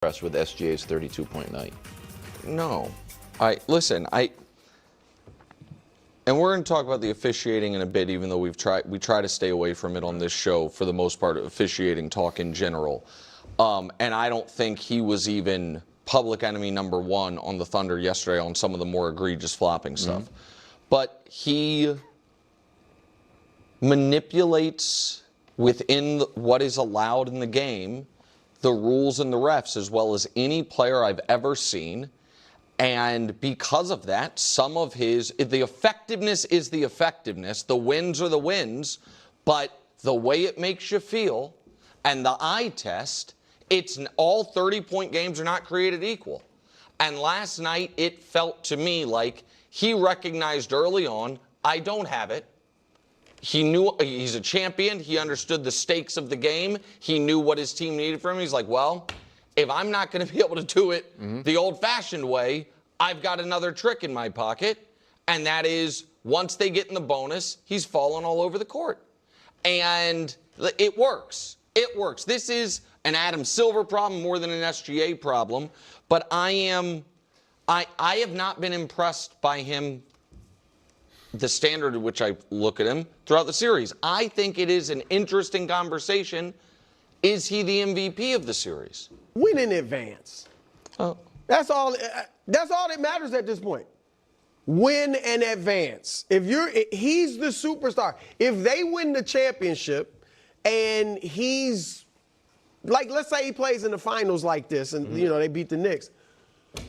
impressed with SGA's 32-point night. No. Listen, and we're going to talk about the officiating in a bit, even though we try to stay away from it on this show for the most part, officiating talk in general. And I don't think he was even public enemy number one on the Thunder yesterday on some of the more egregious flopping stuff. But he manipulates within what is allowed in the game, the rules and the refs, as well as any player I've ever seen. And because of that, some of the effectiveness is the effectiveness, the wins are the wins, but the way it makes you feel and the eye test, all 30-point games are not created equal. And last night, it felt to me like he recognized early on, I don't have it. He knew he's a champion. He understood the stakes of the game. He knew what his team needed from him. He's like, well, if I'm not going to be able to do it the old-fashioned way, I've got another trick in my pocket, and that is once they get in the bonus, he's falling all over the court. And it works. It works. This is an Adam Silver problem more than an SGA problem, but I have not been impressed by him, the standard at which I look at him throughout the series. I think it is an interesting conversation. Is he the MVP of the series? Win in advance. Oh. That's all that matters at this point. Win and advance. He's the superstar. If they win the championship and he's like, let's say he plays in the finals like this and they beat the Knicks.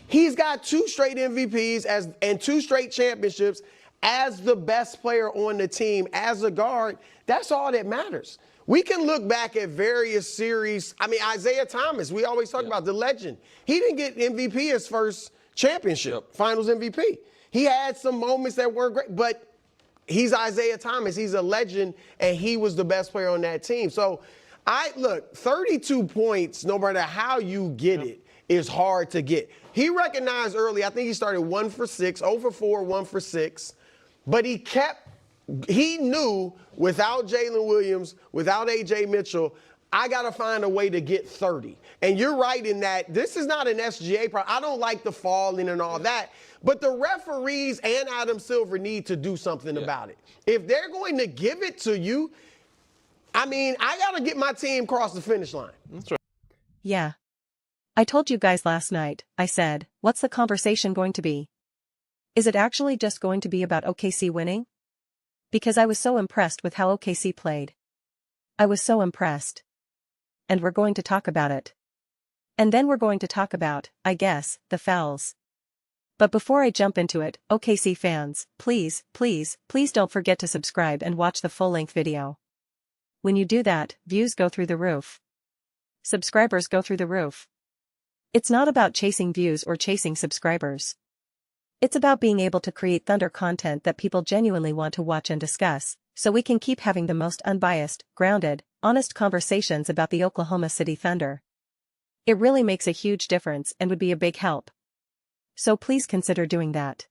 He's got 2 straight MVPs and 2 straight championships as the best player on the team, as a guard. That's all that matters. We can look back at various series. I mean, Isaiah Thomas, we always talk about the legend. He didn't get MVP his first championship, finals MVP. He had some moments that weren't great, but he's Isaiah Thomas. He's a legend, and he was the best player on that team. So, look, 32 points, no matter how you get it, is hard to get. He recognized early, I think he started 1 for 6, 0 for 4, 1 for 6, but he knew without Jalen Williams, without A.J. Mitchell, I got to find a way to get 30. And you're right in that this is not an SGA problem. I don't like the falling and all that. But the referees and Adam Silver need to do something about it. If they're going to give it to you, I mean, I got to get my team across the finish line. That's right. Yeah. I told you guys last night, I said, what's the conversation going to be? Is it actually just going to be about OKC winning? Because I was so impressed with how OKC played. I was so impressed. And we're going to talk about it. And then we're going to talk about, I guess, the fouls. But before I jump into it, OKC fans, please, please, please don't forget to subscribe and watch the full-length video. When you do that, views go through the roof. Subscribers go through the roof. It's not about chasing views or chasing subscribers. It's about being able to create Thunder content that people genuinely want to watch and discuss, so we can keep having the most unbiased, grounded, honest conversations about the Oklahoma City Thunder. It really makes a huge difference and would be a big help. So please consider doing that.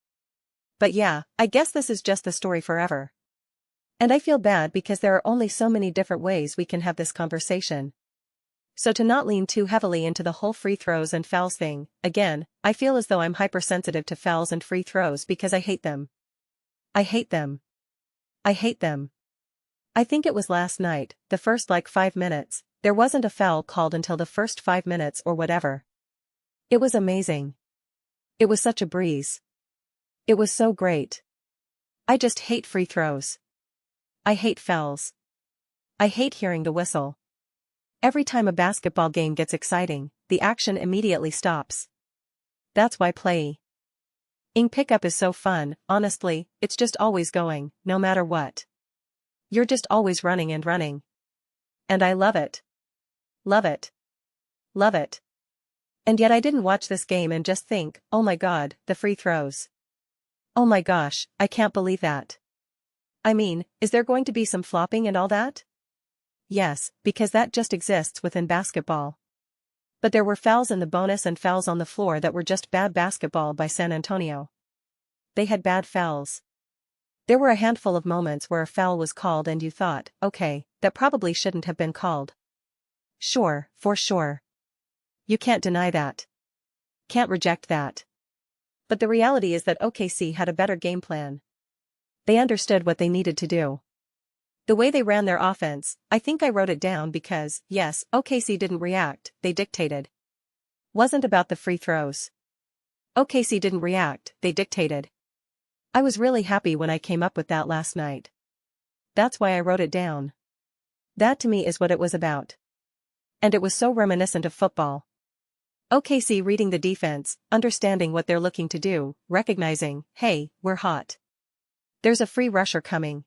But yeah, I guess this is just the story forever. And I feel bad because there are only so many different ways we can have this conversation. So to not lean too heavily into the whole free throws and fouls thing, again, I feel as though I'm hypersensitive to fouls and free throws because I hate them. I hate them. I hate them. I think it was last night, the first 5 minutes, there wasn't a foul called until the first 5 minutes or whatever. It was amazing. It was such a breeze. It was so great. I just hate free throws. I hate fouls. I hate hearing the whistle. Every time a basketball game gets exciting, the action immediately stops. That's why playing pickup is so fun. Honestly, it's just always going, no matter what. You're just always running and running. And I love it. Love it. Love it. And yet I didn't watch this game and just think, oh my god, the free throws. Oh my gosh, I can't believe that. I mean, is there going to be some flopping and all that? Yes, because that just exists within basketball. But there were fouls in the bonus and fouls on the floor that were just bad basketball by San Antonio. They had bad fouls. There were a handful of moments where a foul was called and you thought, okay, that probably shouldn't have been called. Sure, for sure. You can't deny that. Can't reject that. But the reality is that OKC had a better game plan. They understood what they needed to do. The way they ran their offense, I think I wrote it down because, yes, OKC didn't react, they dictated. Wasn't about the free throws. OKC didn't react, they dictated. I was really happy when I came up with that last night. That's why I wrote it down. That to me is what it was about. And it was so reminiscent of football. OKC reading the defense, understanding what they're looking to do, recognizing, hey, we're hot. There's a free rusher coming.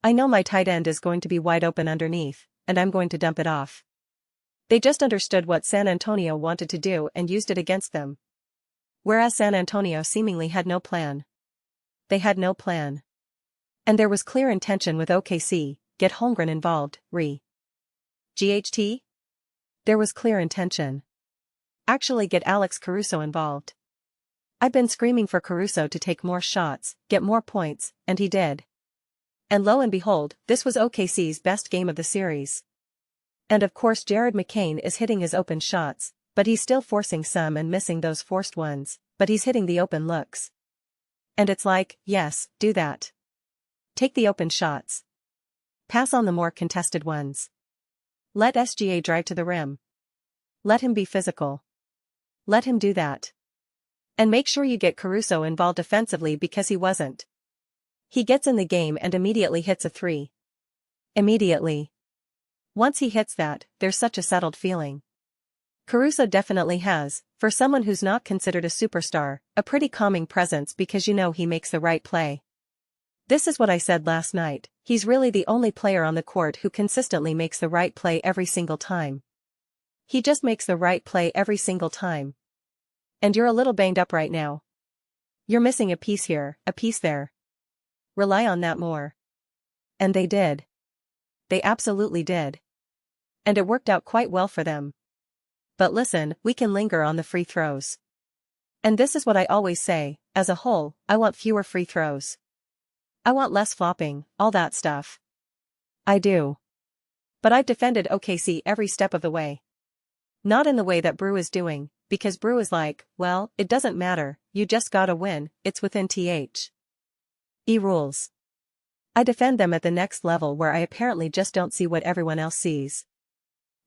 I know my tight end is going to be wide open underneath, and I'm going to dump it off. They just understood what San Antonio wanted to do and used it against them. Whereas San Antonio seemingly had no plan. They had no plan. And there was clear intention with OKC, get Holmgren involved, GHT? There was clear intention. Actually get Alex Caruso involved. I've been screaming for Caruso to take more shots, get more points, and he did. And lo and behold, this was OKC's best game of the series. And of course Jared McCain is hitting his open shots, but he's still forcing some and missing those forced ones, but he's hitting the open looks. And it's like, yes, do that. Take the open shots. Pass on the more contested ones. Let SGA drive to the rim. Let him be physical. Let him do that. And make sure you get Caruso involved offensively because he wasn't. He gets in the game and immediately hits a three. Immediately. Once he hits that, there's such a settled feeling. Caruso definitely has, for someone who's not considered a superstar, a pretty calming presence because you know he makes the right play. This is what I said last night, he's really the only player on the court who consistently makes the right play every single time. He just makes the right play every single time. And you're a little banged up right now. You're missing a piece here, a piece there. Rely on that more. And they did. They absolutely did. And it worked out quite well for them. But listen, we can linger on the free throws. And this is what I always say, as a whole, I want fewer free throws. I want less flopping, all that stuff. I do. But I've defended OKC every step of the way. Not in the way that Brew is doing, because Brew is like, well, it doesn't matter, you just gotta win, it's within rules. I defend them at the next level where I apparently just don't see what everyone else sees.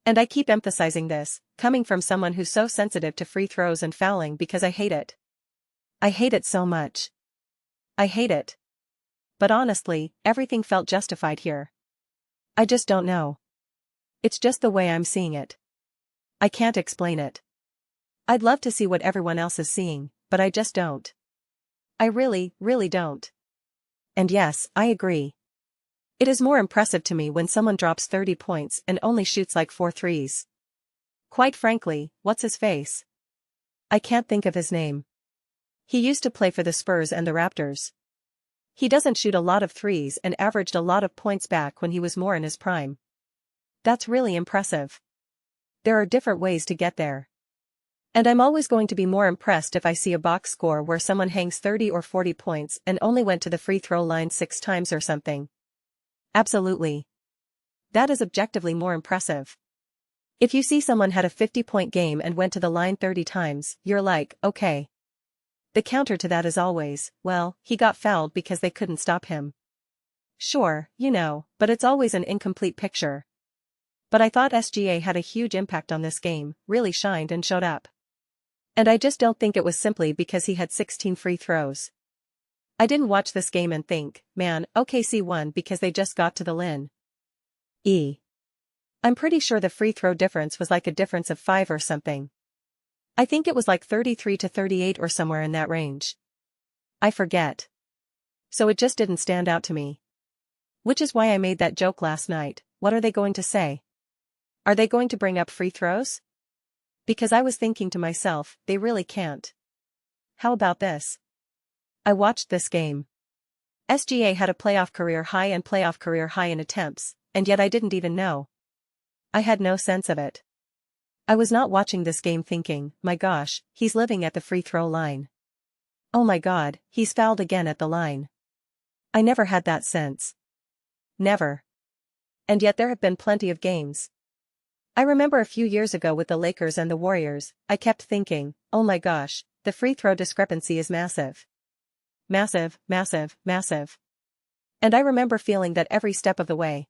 And I keep emphasizing this, coming from someone who's so sensitive to free throws and fouling because I hate it. I hate it so much. I hate it. But honestly, everything felt justified here. I just don't know. It's just the way I'm seeing it. I can't explain it. I'd love to see what everyone else is seeing, but I just don't. I really, really don't. And yes, I agree. It is more impressive to me when someone drops 30 points and only shoots like 4 threes. Quite frankly, what's his face? I can't think of his name. He used to play for the Spurs and the Raptors. He doesn't shoot a lot of threes and averaged a lot of points back when he was more in his prime. That's really impressive. There are different ways to get there. And I'm always going to be more impressed if I see a box score where someone hangs 30 or 40 points and only went to the free throw line 6 times or something. Absolutely. That is objectively more impressive. If you see someone had a 50-point game and went to the line 30 times, you're like, okay. The counter to that is always, well, he got fouled because they couldn't stop him. Sure, you know, but it's always an incomplete picture. But I thought SGA had a huge impact on this game, really shined and showed up. And I just don't think it was simply because he had 16 free throws. I didn't watch this game and think, man, OKC won because they just got to the line. I'm pretty sure the free throw difference was like a difference of 5 or something. I think it was like 33 to 38 or somewhere in that range. I forget. So it just didn't stand out to me. Which is why I made that joke last night, what are they going to say? Are they going to bring up free throws? Because I was thinking to myself, they really can't. How about this? I watched this game. SGA had a playoff career high and playoff career high in attempts, and yet I didn't even know. I had no sense of it. I was not watching this game thinking, my gosh, he's living at the free throw line. Oh my god, he's fouled again at the line. I never had that sense. Never. And yet there have been plenty of games. I remember a few years ago with the Lakers and the Warriors, I kept thinking, oh my gosh, the free throw discrepancy is massive. Massive, massive, massive. And I remember feeling that every step of the way.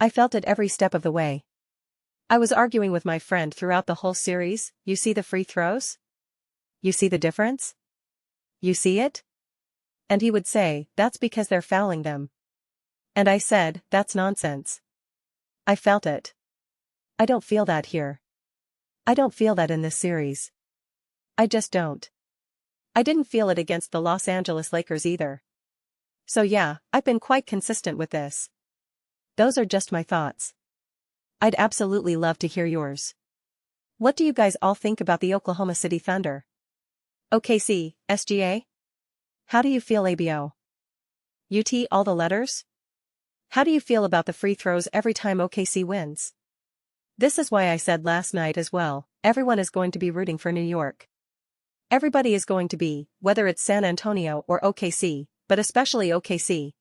I felt it every step of the way. I was arguing with my friend throughout the whole series, you see the free throws? You see the difference? You see it? And he would say, that's because they're fouling them. And I said, that's nonsense. I felt it. I don't feel that here. I don't feel that in this series. I just don't. I didn't feel it against the Los Angeles Lakers either. So yeah, I've been quite consistent with this. Those are just my thoughts. I'd absolutely love to hear yours. What do you guys all think about the Oklahoma City Thunder? OKC, SGA? How do you feel ABO? UT all the letters? How do you feel about the free throws every time OKC wins? This is why I said last night as well, everyone is going to be rooting for New York. Everybody is going to be, whether it's San Antonio or OKC, but especially OKC.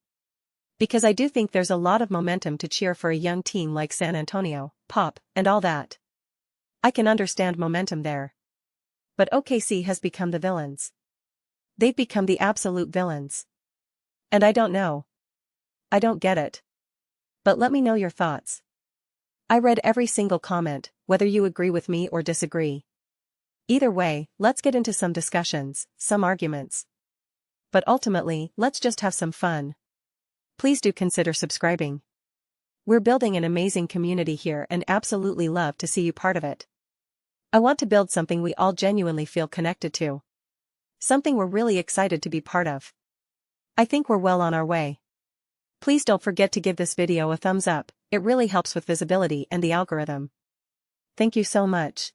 Because I do think there's a lot of momentum to cheer for a young team like San Antonio, Pop, and all that. I can understand momentum there. But OKC has become the villains. They've become the absolute villains. And I don't know. I don't get it. But let me know your thoughts. I read every single comment, whether you agree with me or disagree. Either way, let's get into some discussions, some arguments. But ultimately, let's just have some fun. Please do consider subscribing. We're building an amazing community here and absolutely love to see you part of it. I want to build something we all genuinely feel connected to. Something we're really excited to be part of. I think we're well on our way. Please don't forget to give this video a thumbs up, it really helps with visibility and the algorithm. Thank you so much.